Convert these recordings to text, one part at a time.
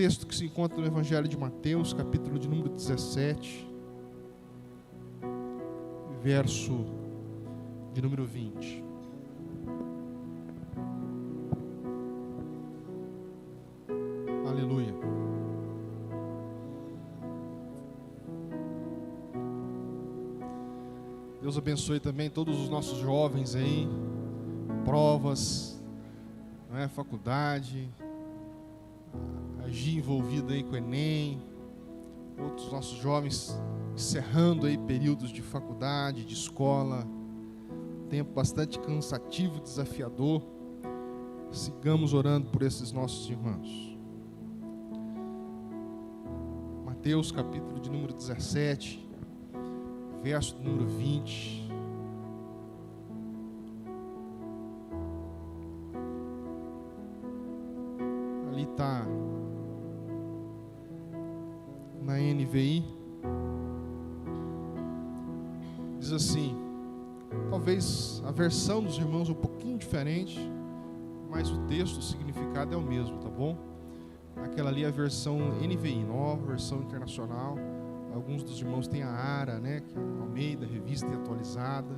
texto que se encontra no Evangelho de Mateus, capítulo de número 17, verso de número 20. Aleluia. Deus abençoe também todos os nossos jovens aí, provas, faculdade, agir envolvido aí com o Enem, outros nossos jovens encerrando aí períodos de faculdade, de escola, tempo bastante cansativo, desafiador. Sigamos orando por esses nossos irmãos. Mateus capítulo de número 17, verso de número 20. Ali está na NVI. Diz assim, talvez a versão dos irmãos um pouquinho diferente, mas o texto, o significado é o mesmo, tá bom? Aquela ali é a versão NVI, nova versão internacional. Alguns dos irmãos têm a ARA, que é a Almeida, revista e atualizada.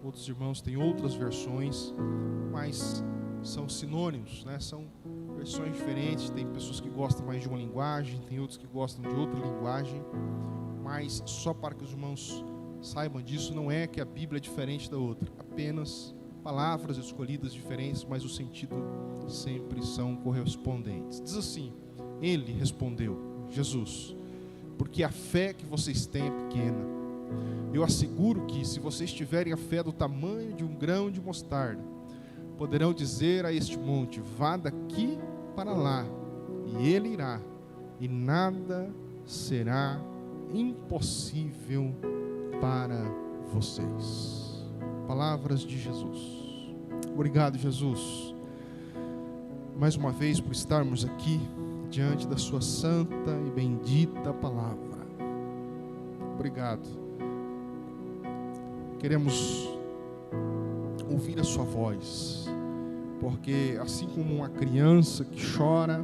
Outros irmãos têm outras versões, mas são sinônimos, são versões diferentes. Tem pessoas que gostam mais de uma linguagem, tem outros que gostam de outra linguagem. Mas só para que os irmãos saibam disso, não é que a Bíblia é diferente da outra, apenas palavras escolhidas diferentes, mas o sentido sempre são correspondentes. Diz assim: ele respondeu, Jesus, porque a fé que vocês têm é pequena. Eu asseguro que, se vocês tiverem a fé do tamanho de um grão de mostarda, poderão dizer a este monte: vá daqui para lá, e ele irá, e nada será impossível para vocês. Palavras de Jesus. Obrigado, Jesus, mais uma vez por estarmos aqui diante da sua santa e bendita palavra. Obrigado. Queremos ouvir a sua voz, porque assim como uma criança que chora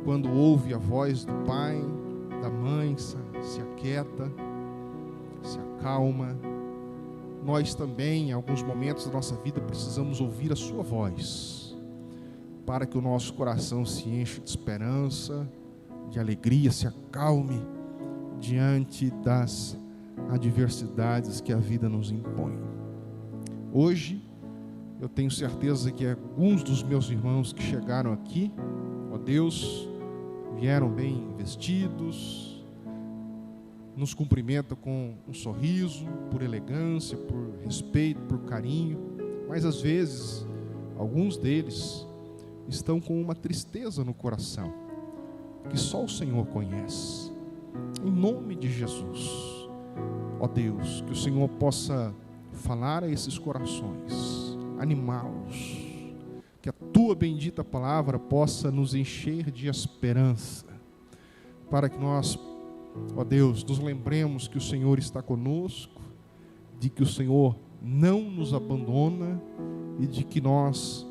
quando ouve a voz do pai, da mãe, se aquieta, se acalma, nós também, em alguns momentos da nossa vida, precisamos ouvir a sua voz, para que o nosso coração se encha de esperança, de alegria, se acalme diante das adversidades que a vida nos impõe. Hoje, eu tenho certeza que alguns dos meus irmãos que chegaram aqui, ó Deus, vieram bem vestidos, nos cumprimentam com um sorriso, por elegância, por respeito, por carinho, mas às vezes, alguns deles estão com uma tristeza no coração, que só o Senhor conhece. Em nome de Jesus, ó Deus, que o Senhor possa falar a esses corações, animá-los, que a tua bendita palavra possa nos encher de esperança, para que nós, ó Deus, nos lembremos que o Senhor está conosco, de que o Senhor não nos abandona e de que nós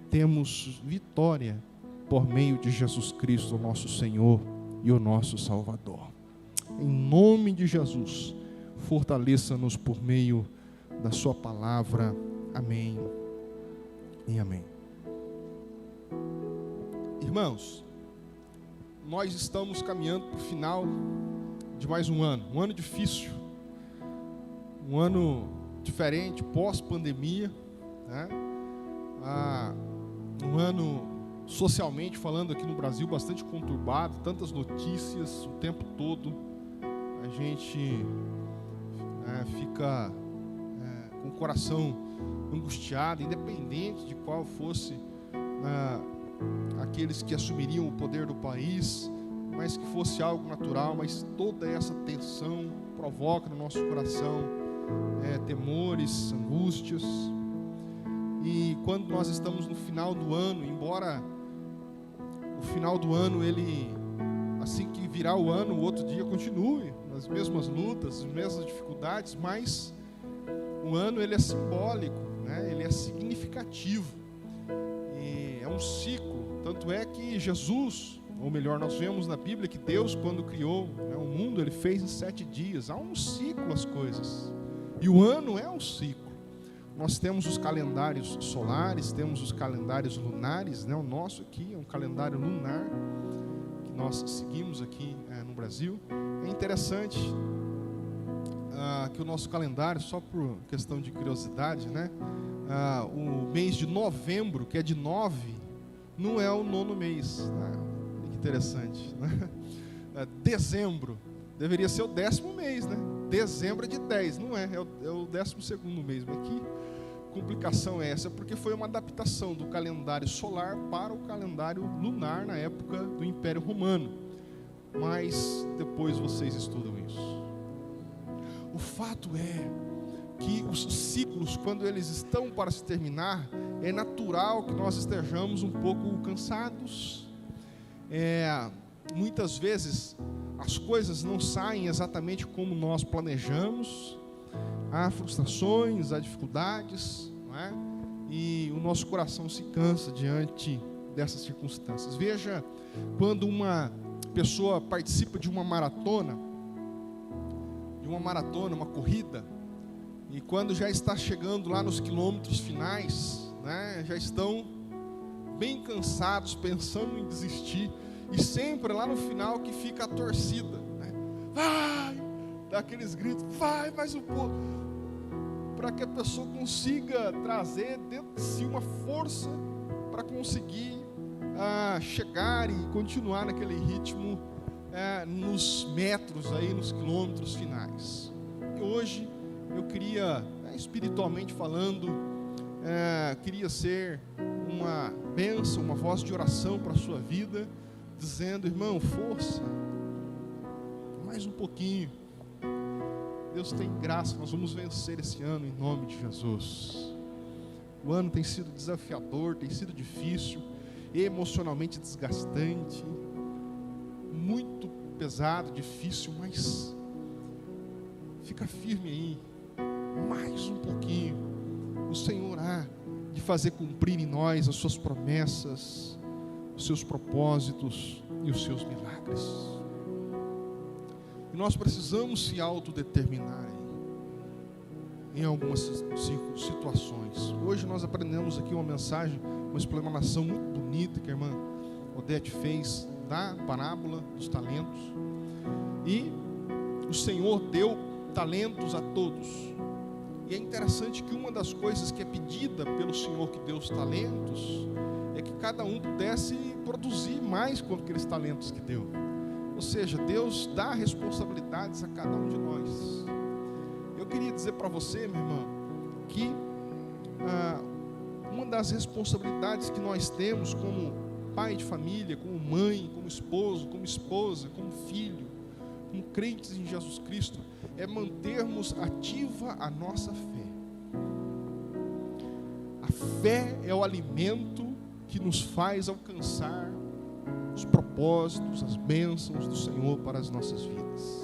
temos vitória por meio de Jesus Cristo, o nosso Senhor e o nosso Salvador. Em nome de Jesus, fortaleça-nos por meio da sua palavra. Amém e amém. Irmãos, nós estamos caminhando para o final de mais um ano difícil, um ano diferente, pós-pandemia, um ano socialmente falando aqui no Brasil bastante conturbado, tantas notícias o tempo todo. A gente fica com o coração angustiado, independente de qual fosse aqueles que assumiriam o poder do país, mas que fosse algo natural. Mas toda essa tensão provoca no nosso coração temores, angústias. E quando nós estamos no final do ano, embora o final do ano, ele, assim que virar o ano, o outro dia continue nas mesmas lutas, as mesmas dificuldades, mas o ano ele é simbólico, ele é significativo, e é um ciclo Tanto é que Jesus, ou melhor, nós vemos na Bíblia que Deus, quando criou, né, o mundo, Ele fez em 7 dias. Há um ciclo as coisas. E o ano é um ciclo. Nós temos os calendários solares, temos os calendários lunares, né? O nosso aqui é um calendário lunar, que nós seguimos aqui no Brasil. É interessante que o nosso calendário, só por questão de curiosidade, né? O mês de novembro, que é de 9, não é o 9º mês. Né? Que interessante. Né? Dezembro deveria ser o 10º mês, né? Dezembro é de 10, não é? É o 12º mês. Mas que complicação é essa? Porque foi uma adaptação do calendário solar para o calendário lunar na época do Império Romano. Mas depois vocês estudam isso. O fato é que os ciclos, quando eles estão para se terminar, é natural que nós estejamos um pouco cansados. Muitas vezes as coisas não saem exatamente como nós planejamos. Há frustrações, há dificuldades, não é? E o nosso coração se cansa diante dessas circunstâncias. Veja, quando uma pessoa participa de uma maratona, uma corrida, e quando já está chegando lá nos quilômetros finais, né, já estão bem cansados, pensando em desistir, e sempre lá no final que fica a torcida, né? Vai, dá aqueles gritos, vai mais um pouco, para que a pessoa consiga trazer dentro de si uma força para conseguir chegar e continuar naquele ritmo nos metros aí, nos quilômetros finais. E hoje eu queria, espiritualmente falando, queria ser uma bênção, uma voz de oração para a sua vida, dizendo: irmão, força, mais um pouquinho, Deus tem graça, nós vamos vencer esse ano em nome de Jesus. O ano tem sido desafiador, tem sido difícil, emocionalmente desgastante, muito pesado, difícil, mas fica firme aí, mais um pouquinho. O Senhor há de fazer cumprir em nós as suas promessas, os seus propósitos e os seus milagres. E nós precisamos se autodeterminar em algumas situações. Hoje nós aprendemos aqui uma mensagem, uma explanação muito bonita que a irmã Odete fez da parábola dos talentos. E o Senhor deu talentos a todos. E é interessante que uma das coisas que é pedida pelo Senhor que deu os talentos é que cada um pudesse produzir mais com aqueles talentos que deu. Ou seja, Deus dá responsabilidades a cada um de nós. Eu queria dizer para você, meu irmão, que uma das responsabilidades que nós temos como pai de família, como mãe, como esposo, como esposa, como filho, como crentes em Jesus Cristo, é mantermos ativa a nossa fé. A fé é o alimento que nos faz alcançar os propósitos, as bênçãos do Senhor para as nossas vidas.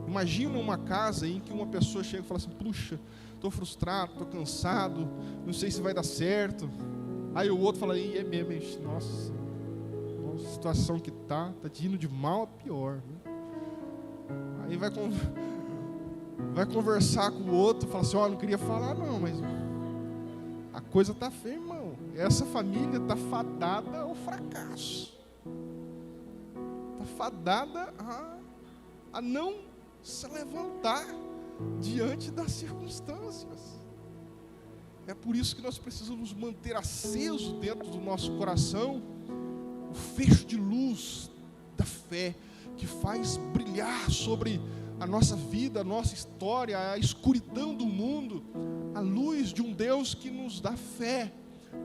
Imagina uma casa em que uma pessoa chega e fala assim: puxa, estou frustrado, estou cansado, não sei se vai dar certo. Aí o outro fala: é mesmo, nossa, a situação que está indo de mal a pior, né? Aí vai conversar com o outro, fala assim: não queria falar não, mas a coisa está feia, irmão. Essa família está fadada ao fracasso, está fadada a não se levantar diante das circunstâncias. É por isso que nós precisamos manter aceso dentro do nosso coração o feixe de luz da fé, que faz brilhar sobre a nossa vida, a nossa história, a escuridão do mundo, a luz de um Deus que nos dá fé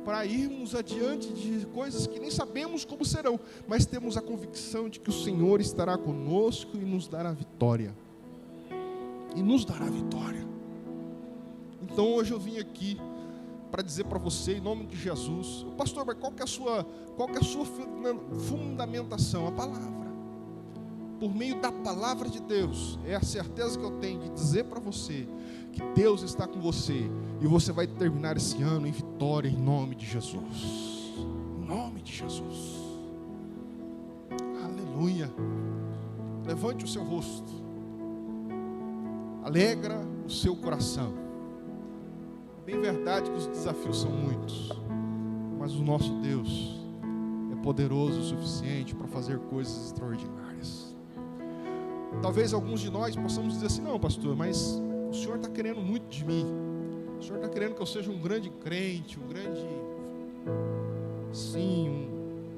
para irmos adiante de coisas que nem sabemos como serão, mas temos a convicção de que o Senhor estará conosco e nos dará vitória. Então hoje eu vim aqui para dizer para você, em nome de Jesus: pastor, mas qual que é a sua fundamentação? A palavra. Por meio da palavra de Deus, é a certeza que eu tenho de dizer para você que Deus está com você, e você vai terminar esse ano em vitória, em nome de Jesus. Em nome de Jesus. Aleluia. Levante o seu rosto. Alegra o seu coração. É bem verdade que os desafios são muitos, mas o nosso Deus é poderoso o suficiente para fazer coisas extraordinárias. Talvez alguns de nós possamos dizer assim: não, pastor, mas o Senhor está querendo muito de mim. O Senhor está querendo que eu seja um grande crente, um grande, sim,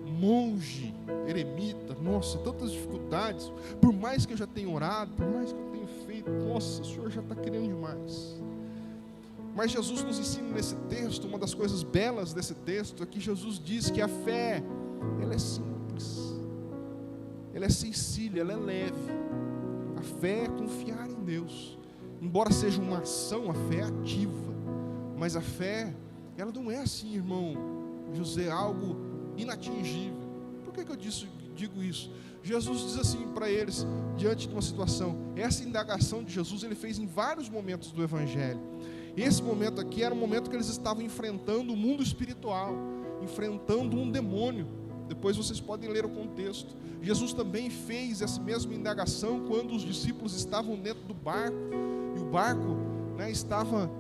um monge, eremita. Nossa, tantas dificuldades. Por mais que eu já tenha orado, por mais que eu tenha feito, nossa, o Senhor já está querendo demais. Mas Jesus nos ensina nesse texto, uma das coisas belas desse texto é que Jesus diz que a fé, ela é simples, ela é sensível, ela é leve. A fé é confiar em Deus. Embora seja uma ação, a fé é ativa. Mas a fé, ela não é assim, irmão José, algo inatingível. Por que eu digo isso? Jesus diz assim para eles, diante de uma situação. Essa indagação de Jesus, ele fez em vários momentos do Evangelho. Esse momento aqui era um momento que eles estavam enfrentando o mundo espiritual, enfrentando um demônio. Depois vocês podem ler o contexto. Jesus também fez essa mesma indagação quando os discípulos estavam dentro do barco, e o barco, né, estava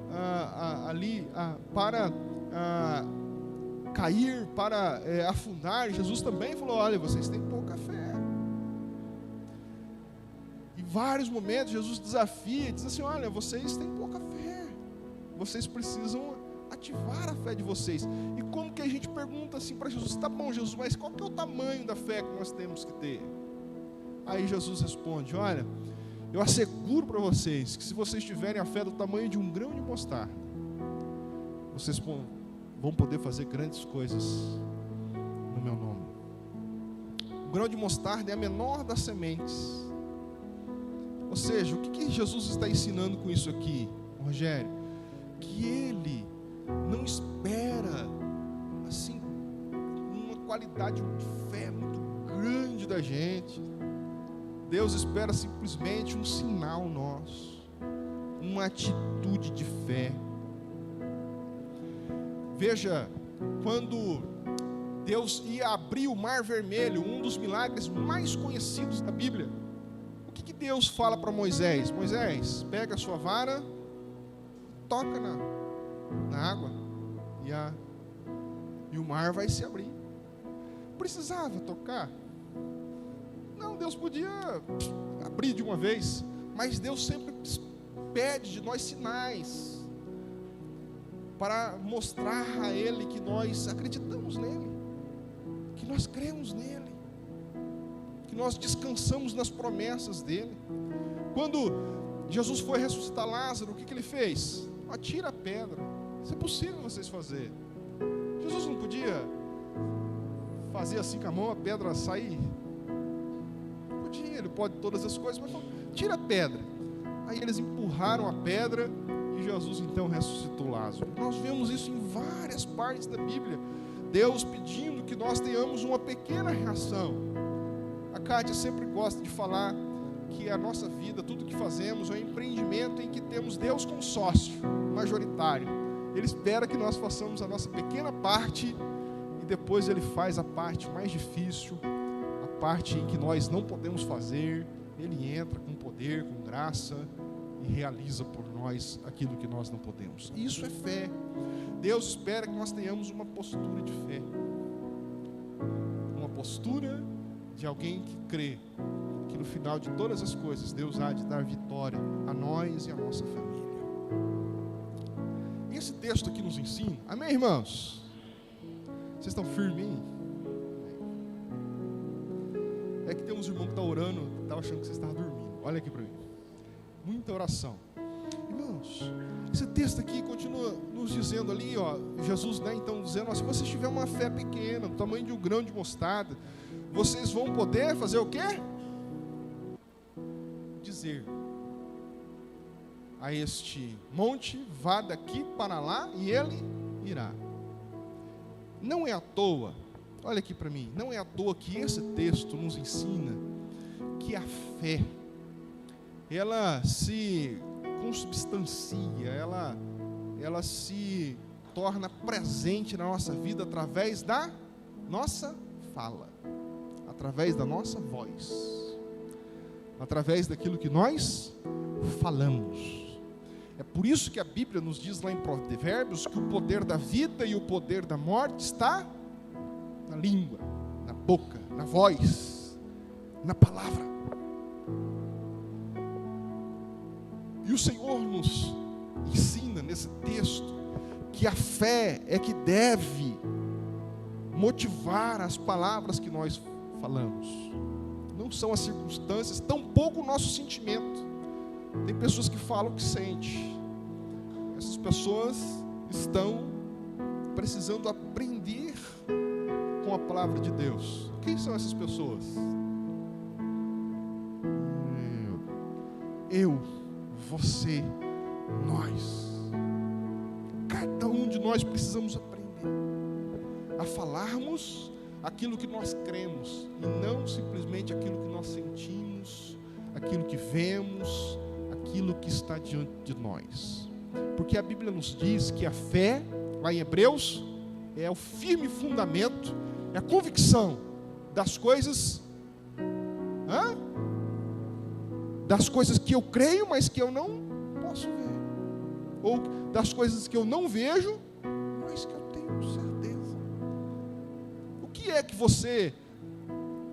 ali para cair, para afundar. Jesus também falou: olha, vocês têm pouca fé. Em vários momentos Jesus desafia, diz assim: olha, vocês têm pouca fé, vocês precisam ativar a fé de vocês. E como que a gente pergunta assim para Jesus: tá bom, Jesus, mas qual que é o tamanho da fé que nós temos que ter? Aí Jesus responde: olha, eu asseguro para vocês que se vocês tiverem a fé do tamanho de um grão de mostarda, vocês vão poder fazer grandes coisas no meu nome. O grão de mostarda é a menor das sementes. Ou seja, o que Jesus está ensinando com isso aqui, Rogério? Que Ele não espera assim uma qualidade de fé muito grande da gente. Deus espera simplesmente um sinal nosso, uma atitude de fé. Veja, quando Deus ia abrir o Mar Vermelho, um dos milagres mais conhecidos da Bíblia, o que Deus fala para Moisés? Moisés, pega a sua vara, toca na água e o mar vai se abrir. Precisava tocar? Não, Deus podia abrir de uma vez, mas Deus sempre pede de nós sinais para mostrar a Ele que nós acreditamos nele, que nós cremos nele, que nós descansamos nas promessas dele. Quando Jesus foi ressuscitar Lázaro, o que Ele fez? Atira a pedra. Isso é possível vocês fazerem. Jesus não podia fazer assim com a mão, a pedra sair? Não podia, Ele pode todas as coisas, mas falou: tira a pedra. Aí eles empurraram a pedra e Jesus então ressuscitou Lázaro. Nós vemos isso em várias partes da Bíblia. Deus pedindo que nós tenhamos uma pequena reação. A Kátia sempre gosta de falar que a nossa vida, tudo que fazemos, é um empreendimento em que temos Deus como sócio majoritário. Ele espera que nós façamos a nossa pequena parte e depois Ele faz a parte mais difícil, a parte em que nós não podemos fazer. Ele entra com poder, com graça e realiza por nós aquilo que nós não podemos. Isso é fé. Deus espera que nós tenhamos uma postura de fé, uma postura de alguém que crê que no final de todas as coisas Deus há de dar vitória a nós e a nossa família. Esse texto aqui nos ensina, amém, irmãos? Vocês estão firmes, hein? É que tem uns irmãos que estão orando, estavam achando que vocês estavam dormindo. Olha aqui para mim. Muita oração. Irmãos, esse texto aqui continua nos dizendo ali, ó, Jesus, né, então dizendo, ó, se vocês tiverem uma fé pequena, do tamanho de um grão de mostarda, vocês vão poder fazer o quê? Dizer a este monte: vá daqui para lá, e ele irá. Não é à toa, olha aqui para mim, não é à toa que esse texto nos ensina que a fé, ela se consubstancia, ela se torna presente na nossa vida através da nossa fala, através da nossa voz, através daquilo que nós falamos. É por isso que a Bíblia nos diz lá em Provérbios que o poder da vida e o poder da morte está na língua, na boca, na voz, na palavra. E o Senhor nos ensina nesse texto que a fé é que deve motivar as palavras que nós falamos. Não são as circunstâncias, tampouco o nosso sentimento. Tem pessoas que falam o que sente. Essas pessoas estão precisando aprender com a palavra de Deus. Quem são essas pessoas? Eu, você, nós. Cada um de nós precisamos aprender a falarmos aquilo que nós cremos e não simplesmente aquilo que nós sentimos, aquilo que vemos, aquilo que está diante de nós. Porque a Bíblia nos diz que a fé, lá em Hebreus, é o firme fundamento, é a convicção das coisas, das coisas que eu creio, mas que eu não posso ver, ou das coisas que eu não vejo, mas que eu tenho certeza. O que é que você,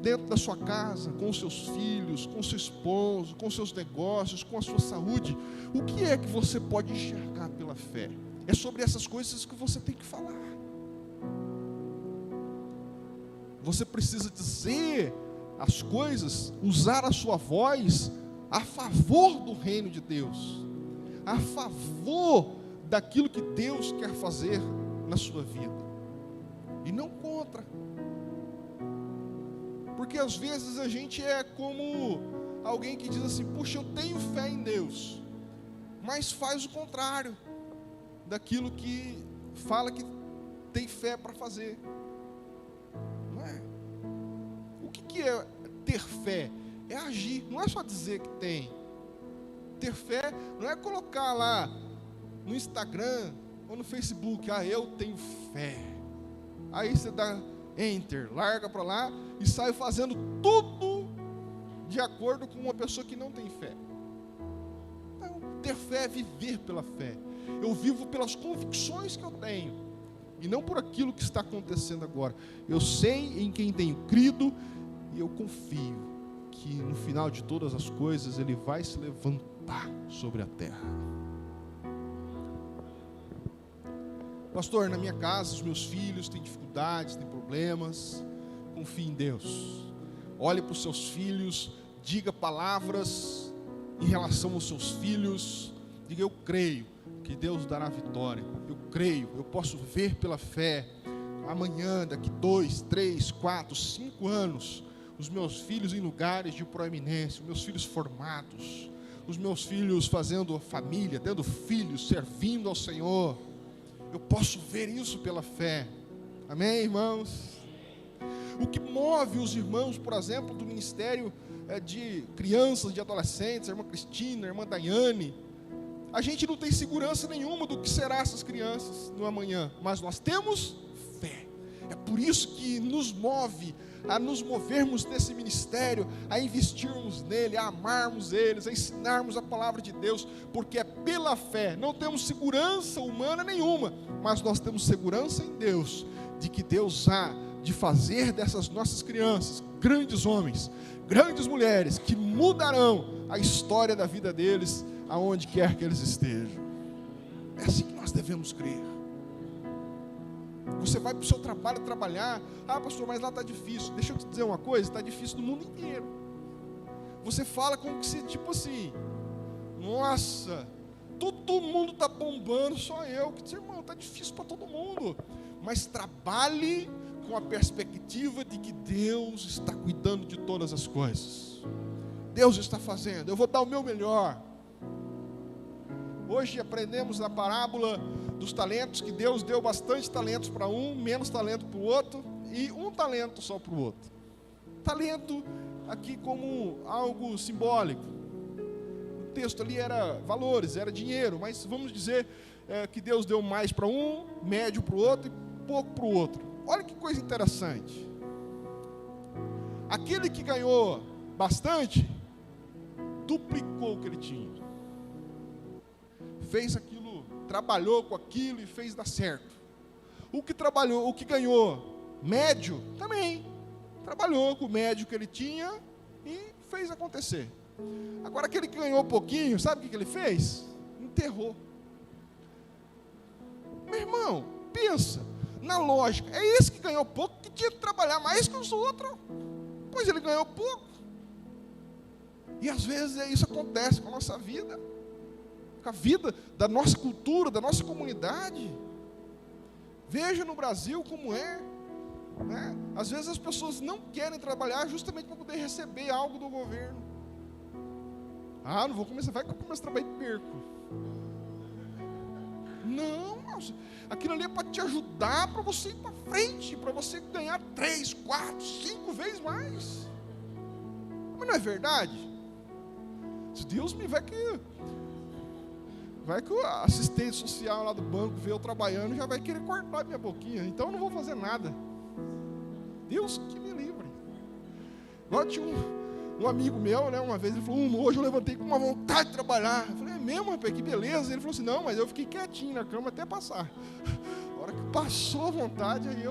dentro da sua casa, com os seus filhos, com o seu esposo, com os seus negócios, com a sua saúde, o que é que você pode enxergar pela fé? É sobre essas coisas que você tem que falar. Você precisa dizer as coisas, usar a sua voz a favor do reino de Deus, a favor daquilo que Deus quer fazer na sua vida, e não contra. Porque às vezes a gente é como alguém que diz assim: puxa, eu tenho fé em Deus, mas faz o contrário daquilo que fala que tem fé para fazer. Não é? O que é ter fé? É agir, não é só dizer que tem. Ter fé não é colocar lá no Instagram ou no Facebook: eu tenho fé. Aí você dá enter, larga para lá e sai fazendo tudo de acordo com uma pessoa que não tem fé. Então, ter fé é viver pela fé. Eu vivo pelas convicções que eu tenho e não por aquilo que está acontecendo agora. Eu sei em quem tenho crido e eu confio que no final de todas as coisas Ele vai se levantar sobre a terra. Pastor, na minha casa os meus filhos têm dificuldades, têm problemas. Confie em Deus. Olhe para os seus filhos, diga palavras em relação aos seus filhos. Diga: eu creio que Deus dará vitória. Eu creio, eu posso ver pela fé. Amanhã, daqui 2, 3, 4, 5 anos, os meus filhos em lugares de proeminência, os meus filhos formados, os meus filhos fazendo família, tendo filhos, servindo ao Senhor. Eu posso ver isso pela fé. Amém, irmãos? O que move os irmãos, por exemplo, do ministério de crianças, de adolescentes, a irmã Cristina, a irmã Daiane, a gente não tem segurança nenhuma do que será essas crianças no amanhã, mas nós temos fé. É por isso que nos move a nos movermos nesse ministério, a investirmos nele, a amarmos eles, a ensinarmos a palavra de Deus, porque é pela fé. Não temos segurança humana nenhuma, mas nós temos segurança em Deus, de que Deus há de fazer dessas nossas crianças grandes homens, grandes mulheres, que mudarão a história da vida deles, aonde quer que eles estejam. É assim que nós devemos crer. Você vai para o seu trabalho trabalhar: pastor, mas lá está difícil. Deixa eu te dizer uma coisa: está difícil no mundo inteiro. Você fala como que se, tipo assim: nossa, todo mundo está bombando, só eu. Que dizer, irmão, está difícil para todo mundo. Mas trabalhe com a perspectiva de que Deus está cuidando de todas as coisas. Deus está fazendo, eu vou dar o meu melhor. Hoje aprendemos na parábola dos talentos que Deus deu bastante talentos para um, menos talento para o outro, e um talento só para o outro. Talento aqui como algo simbólico. O texto ali era valores, era dinheiro, mas vamos dizer que Deus deu mais para um, médio para o outro e pouco para o outro. olha que coisa interessante. Aquele que ganhou bastante, duplicou o que ele tinha. Fez aquilo, trabalhou com aquilo e fez dar certo. O que ganhou médio, também trabalhou com o médio que ele tinha e fez acontecer. Agora aquele que ganhou pouquinho, sabe o que ele fez? Enterrou. Meu irmão, pensa na lógica. É esse que ganhou pouco que tinha que trabalhar mais que os outros. Pois ele ganhou pouco. E às vezes isso acontece com a nossa vida, com a vida da nossa cultura, da nossa comunidade. Veja no Brasil como é, né? Às vezes as pessoas não querem trabalhar justamente para poder receber algo do governo. Ah, não vou começar, vai que eu começo a trabalhar e perco. Não, aquilo ali é para te ajudar, para você ir para frente, para você ganhar 3, 4, 5 vezes mais. Mas não é verdade? Se Deus me vai que o assistente social lá do banco vê eu trabalhando, já vai querer cortar minha boquinha, então eu não vou fazer nada. Deus que me livre. Agora tinha um amigo meu, né, uma vez, ele falou, hoje eu levantei com uma vontade de trabalhar. Eu falei, é mesmo, rapaz, que beleza. Ele falou assim, não, mas eu fiquei quietinho na cama até passar. A hora que passou a vontade, aí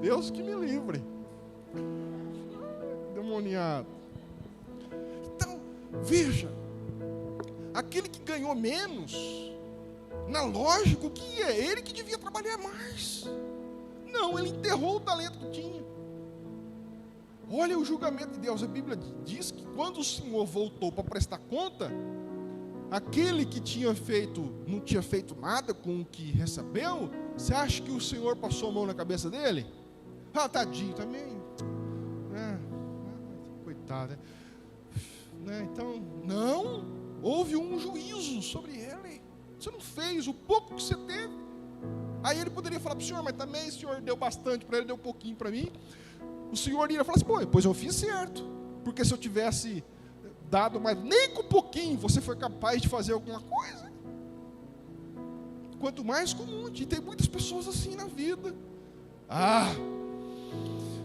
Deus que me livre. Demoniado. Então, veja, aquele que ganhou menos, na lógica, o que é? Ele que devia trabalhar mais. Não, ele enterrou o talento que tinha. Olha o julgamento de Deus. A Bíblia diz que quando o Senhor voltou para prestar conta, aquele que não tinha feito nada com o que recebeu, você acha que o Senhor passou a mão na cabeça dele? Ah, tadinho também. Coitado, né? Então, não, houve um juízo sobre ele. Você não fez o pouco que você teve. Aí ele poderia falar para o Senhor, mas também o Senhor deu bastante para ele, deu pouquinho para mim. O Senhor iria falar assim, pois eu fiz certo. Porque se eu tivesse dado mais, nem com pouquinho, você foi capaz de fazer alguma coisa. Quanto mais com muito. E tem muitas pessoas assim na vida.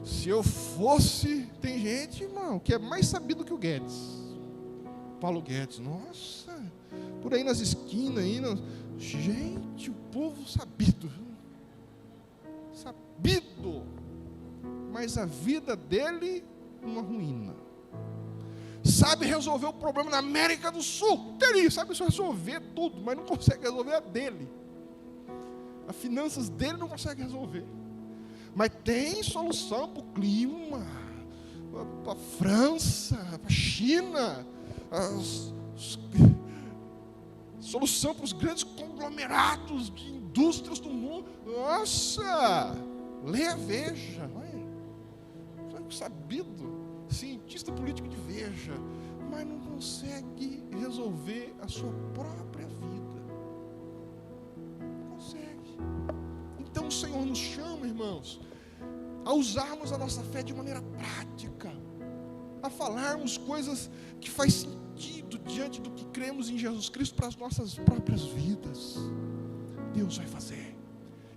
Se eu fosse... Tem gente, irmão, que é mais sabido que o Guedes. Paulo Guedes, nossa, por aí nas esquinas, gente, o povo sabido. Mas a vida dele, uma ruína. Sabe resolver o problema na América do Sul. Sabe só resolver tudo, mas não consegue resolver a dele. As finanças dele não consegue resolver. Mas tem solução para o clima, para a França, para a China, solução para os grandes conglomerados de indústrias do mundo. Nossa, leia Veja, sabido, cientista político de Veja, mas não consegue resolver a sua própria vida. Não consegue. Então o Senhor nos chama, irmãos, a usarmos a nossa fé de maneira prática, a falarmos coisas que faz sentido diante do que cremos em Jesus Cristo para as nossas próprias vidas. Deus vai fazer.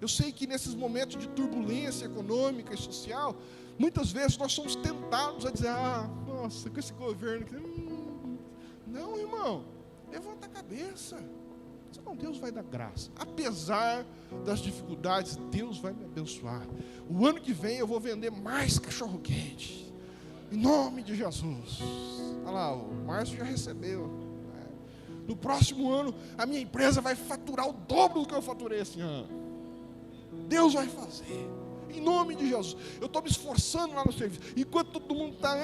Eu sei que nesses momentos de turbulência econômica e social, muitas vezes nós somos tentados a dizer, nossa, com esse governo aqui. Não, irmão, levanta a cabeça. Senão Deus vai dar graça. Apesar das dificuldades, Deus vai me abençoar. O ano que vem eu vou vender mais cachorro-quente. Em nome de Jesus. Olha lá, o Márcio já recebeu. No próximo ano, a minha empresa vai faturar o dobro do que eu faturei esse ano. Deus vai fazer. Em nome de Jesus. Eu estou me esforçando lá no serviço. Enquanto todo mundo está,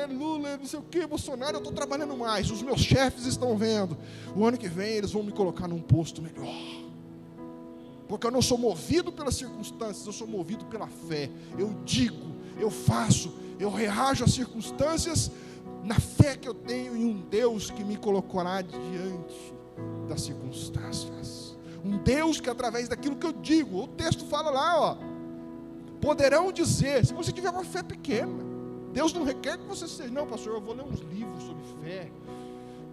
Lula, não sei o que, Bolsonaro, eu estou trabalhando mais. Os meus chefes estão vendo. O ano que vem eles vão me colocar num posto melhor. Porque eu não sou movido pelas circunstâncias, eu sou movido pela fé. Eu digo, eu faço, eu reajo às circunstâncias na fé que eu tenho em um Deus que me colocará diante das circunstâncias. Um Deus que através daquilo que eu digo, o texto fala lá, poderão dizer, se você tiver uma fé pequena, Deus não requer que você seja, não, pastor, eu vou ler uns livros sobre fé,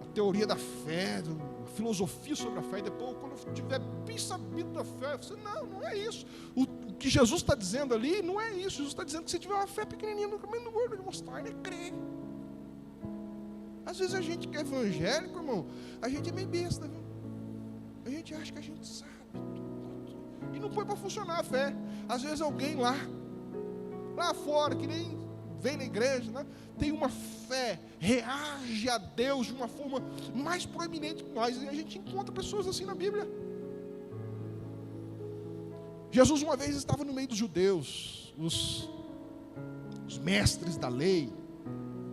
a teoria da fé, a filosofia sobre a fé, e depois, quando eu estiver bem sabido da fé, você, não é isso. O O que Jesus está dizendo ali não é isso. Jesus está dizendo que se tiver uma fé pequenininha no caminho do gordo de mostarda, é crer. Às vezes a gente que é evangélico, irmão, a gente é meio besta, viu? A gente acha que a gente sabe tudo. E não põe para funcionar a fé. Às vezes alguém lá fora, que nem vem na igreja, né, tem uma fé, reage a Deus de uma forma mais proeminente que nós. E a gente encontra pessoas assim na Bíblia. Jesus uma vez estava no meio dos judeus, os mestres da lei,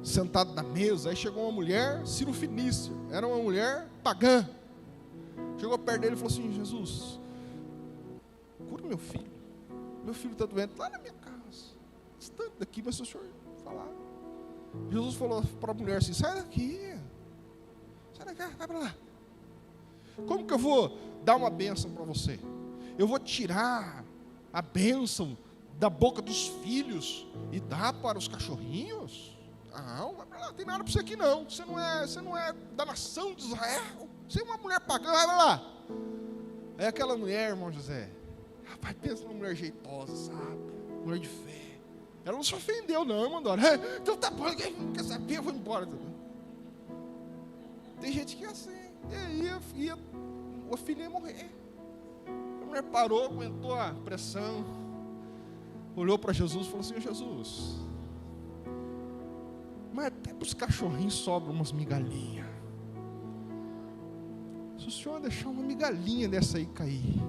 sentado na mesa. Aí chegou uma mulher cirofenícia, era uma mulher pagã. Chegou perto dele e falou assim: Jesus, cura meu filho está doente lá na minha casa, distante daqui, mas se o senhor falar. Jesus falou para a mulher assim: sai daqui, vai para lá. Como que eu vou dar uma bênção para você? Eu vou tirar a bênção da boca dos filhos e dar para os cachorrinhos? Não, vai para lá, não tem nada para você aqui não. Você não é da nação de Israel. Você é uma mulher pagã, vai lá. Aí aquela mulher, irmão José, rapaz, pensa numa mulher jeitosa, sabe? Mulher de fé. Ela não se ofendeu não, irmão Dora. Então tá bom, não quer saber, eu vou embora. Tem gente que é assim. E aí a filha ia morrer. A mulher parou, aguentou a pressão, olhou para Jesus e falou assim: Jesus, mas até para os cachorrinhos sobram umas migalhinhas. Se o senhor deixar uma migalhinha dessa aí cair,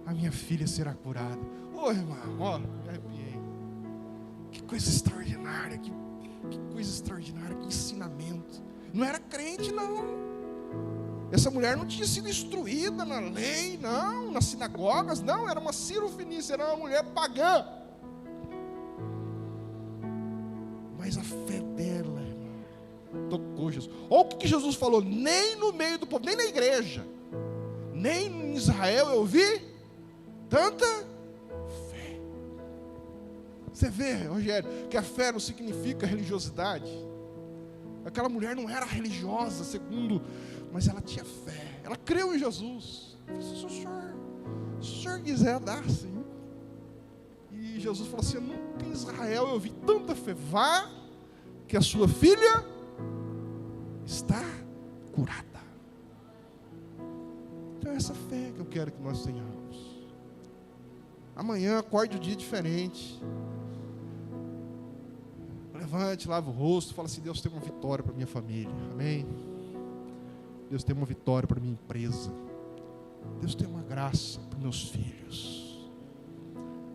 a minha filha será curada. Ô irmão, ó, me arrepiei. Que coisa extraordinária, que coisa extraordinária, que ensinamento. Não era crente não. Essa mulher não tinha sido instruída na lei, não, nas sinagogas, não, era uma cirofenícia, era uma mulher pagã. Mas a fé dela, irmão, tocou Jesus. Olha o que Jesus falou: nem no meio do povo, nem na igreja, nem em Israel eu vi tanta fé. Você vê, Rogério, que a fé não significa religiosidade. Aquela mulher não era religiosa, mas ela tinha fé, ela creu em Jesus. Se o senhor quiser dar, sim. E Jesus falou assim: nunca em Israel eu vi tanta fé. Vá, que a sua filha está curada. Então é essa fé que eu quero que nós tenhamos. Amanhã acorde um dia diferente. Levante, lave o rosto, fala assim: Deus tem uma vitória para minha família, amém? Deus tem uma vitória para minha empresa. Deus tem uma graça para meus filhos.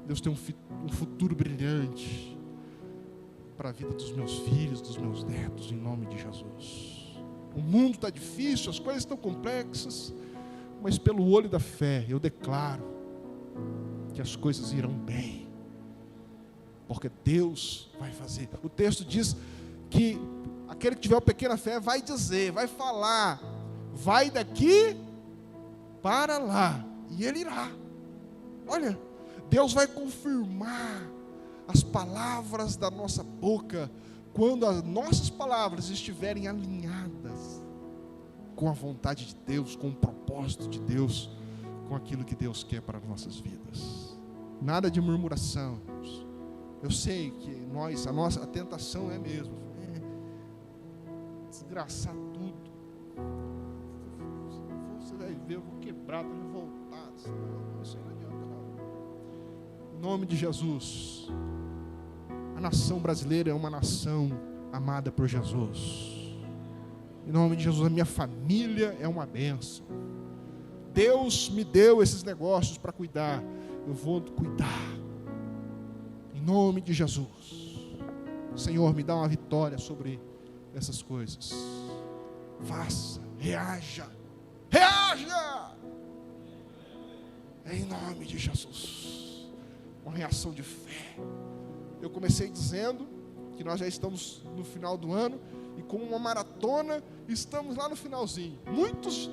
Deus tem um futuro brilhante para a vida dos meus filhos, dos meus netos, em nome de Jesus. O mundo está difícil, as coisas estão complexas, mas pelo olho da fé eu declaro que as coisas irão bem, porque Deus vai fazer. O texto diz que aquele que tiver uma pequena fé vai dizer, vai falar: vai daqui para lá, e ele irá. Olha, Deus vai confirmar as palavras da nossa boca quando as nossas palavras estiverem alinhadas com a vontade de Deus, com o propósito de Deus, com aquilo que Deus quer para as nossas vidas. Nada de murmuração, irmãos. Eu sei que a tentação é mesmo desgraçar tudo. Você vai ver, eu vou quebrar, estou revoltado. Isso aí não adianta não. Em nome de Jesus, a nação brasileira é uma nação amada por Jesus. Em nome de Jesus, a minha família é uma bênção. Deus me deu esses negócios para cuidar. Eu vou cuidar. Em nome de Jesus. Senhor, me dá uma vitória sobre essas coisas. Faça, reaja. Em nome de Jesus. Uma reação de fé. Eu comecei dizendo que nós já estamos no final do ano e com uma maratona estamos lá no finalzinho. Muitos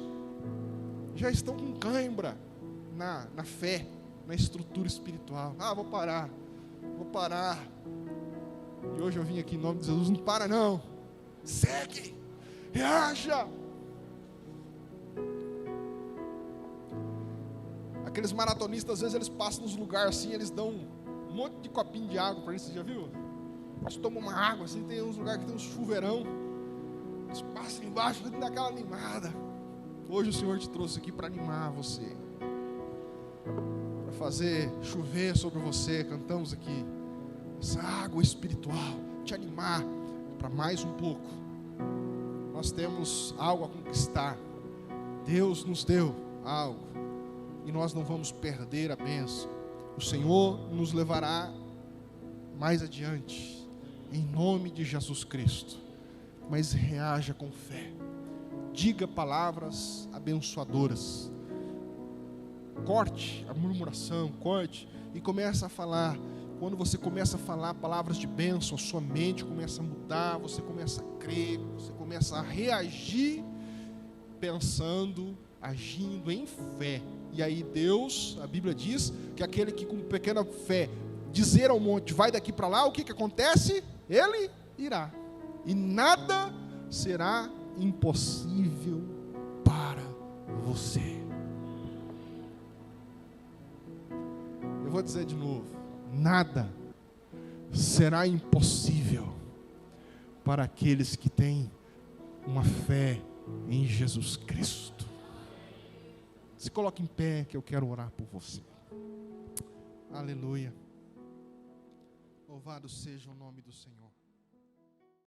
já estão com cãibra na fé, na estrutura espiritual. Vou parar. E hoje eu vim aqui em nome de Jesus: não para não, segue, reaja. Aqueles maratonistas, às vezes eles passam nos lugares assim, eles dão um monte de copinho de água para eles, você já viu? Eles tomam uma água assim, tem uns lugares que tem um chuveirão, eles passam embaixo, dá aquela animada. Hoje o Senhor te trouxe aqui para animar você, para fazer chover sobre você. Cantamos aqui essa água espiritual, te animar para mais um pouco. Nós temos algo a conquistar. Deus nos deu algo e nós não vamos perder a bênção. O Senhor nos levará mais adiante, em nome de Jesus Cristo. Mas reaja com fé, diga palavras abençoadoras, corte a murmuração, corte e comece a falar. Quando você começa a falar palavras de bênção, a sua mente começa a mudar, você começa a crer, você começa a reagir, pensando, agindo em fé. E aí Deus, a Bíblia diz, que aquele que com pequena fé dizer ao monte, vai daqui para lá, o que acontece? Ele irá. E nada será impossível para você. Eu vou dizer de novo, nada será impossível para aqueles que têm uma fé em Jesus Cristo. Se coloque em pé que eu quero orar por você. Aleluia. Louvado seja o nome do Senhor.